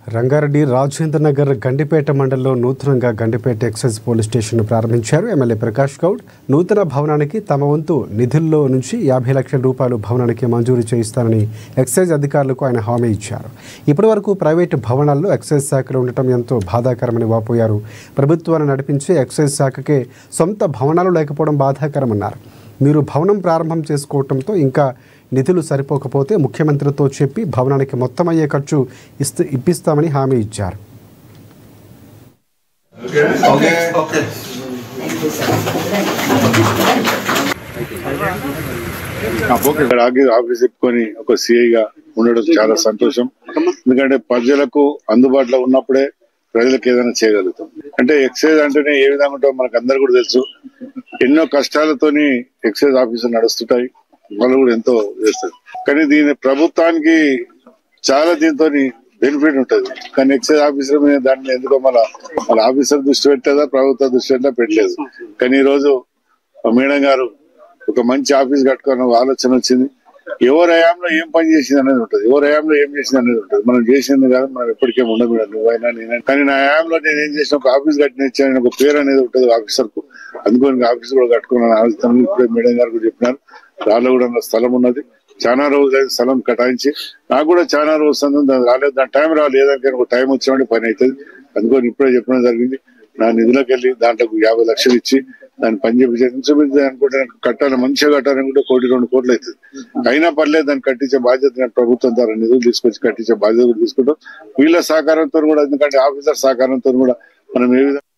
రంగారెడ్డి రాజేంద్ర నగర్ గండిపేట మండలంలో నూతనంగా Gandipet excise police station ప్రారంభించారు. ఎమ్మెల్యే ప్రకాష్ గౌడ్ నూతన భవనానికి తమ వంతు నిధుల్లో నుంచి 50 లక్షల రూపాయలు భవనానికి మంజూరు చేయిస్తానని ఎక్సైజ్ అధికారులకు ఆయన హామీ ఇచ్చారు. ఇప్పటివరకు ప్రైవేటు భవనాల్లో ఎక్సైజ్ శాఖలో ఉండటం ఎంతో బాధాకరమని వాపోయారు. ప్రభుత్వాన్ని నడిపించే ఎక్సైజ్ శాఖకే సొంత భవనాలు లేకపోవడం బాధాకరమన్నారు. మీరు భవనం ప్రారంభం చేసుకోవడంతో ఇంకా నిధులు సరిపోకపోతే ముఖ్యమంత్రితో చెప్పి భవనానికి మొత్తం అయ్యే ఖర్చు ఇప్పిస్తామని హామీ ఇచ్చారు. ఆఫీస్ చెప్పుకొని ఒక సిఐగా ఉండడం చాలా సంతోషం. ఎందుకంటే ప్రజలకు అందుబాటులో ఉన్నప్పుడే ప్రజలకు ఏదైనా చేయగలుగుతాం. అంటే ఎక్సైజ్ అంటేనే ఏ విధంగా ఉంటామో మనకు అందరు కూడా తెలుసు. ఎన్నో కష్టాలతోని ఎక్సైజ్ ఆఫీసులు నడుస్తుంటాయి, వాళ్ళు కూడా ఎంతో చేస్తారు. కానీ దీని ప్రభుత్వానికి చాలా దీంతో బెనిఫిట్ ఉంటుంది. కానీ ఎక్సైజ్ ఆఫీసర్ మీద దాన్ని ఎందుకో మన ఆఫీసర్ దృష్టి పెట్టలేదా, ప్రభుత్వ దృష్టి పెట్టలేదు. కానీ ఈ రోజు మేడం గారు ఒక మంచి ఆఫీస్ కట్టుకున్న ఆలోచన వచ్చింది. ఎవరి హయాంలో ఏం పని చేసింది అనేది ఉంటుంది, ఎవరి హయాంలో ఏం చేసింది అనేది ఉంటుంది. మనం చేసింది కాదు, మనం ఎప్పటికేం ఉండదు, నువ్వైనా నేనైనా. కానీ నా హయాంలో నేను ఏం చేసిన, ఒక ఆఫీస్ కట్టిన ఒక పేరు అనేది ఉంటుంది ఆఫీసర్ కు. అందుకని ఆఫీస్ కూడా కట్టుకున్నాను ఆలోచన. ఇప్పుడే మేడం గారు కూడా చెప్పినారు, రాళ్ళు కూడా స్థలం ఉన్నది. చాలా రోజులు స్థలం కటాయించి నాకు కూడా చాలా రోజు రాలేదు, దాని టైం రాలేదు. ఏదానికైనా ఒక టైం వచ్చినప్పుడు పని అవుతుంది. అందుకని ఇప్పుడే చెప్పడం జరిగింది. నా నిధులకు వెళ్ళి దాంట్లో 50 లక్షలు ఇచ్చి దాన్ని పని చేపించి అనుకుంటే కట్టాలి, మంచిగా కట్టాలనుకుంటే 1-2 కోట్లు అవుతుంది. అయినా పర్లేదు, దాన్ని కట్టించే బాధ్యత ప్రభుత్వం ద్వారా నిధులు తీసుకొచ్చి కట్టించే బాధ్యత కూడా తీసుకుంటాం. వీళ్ళ సహకారంతో కూడా, ఎందుకంటే ఆఫీసర్ సహకారంతో కూడా మనం ఏ విధంగా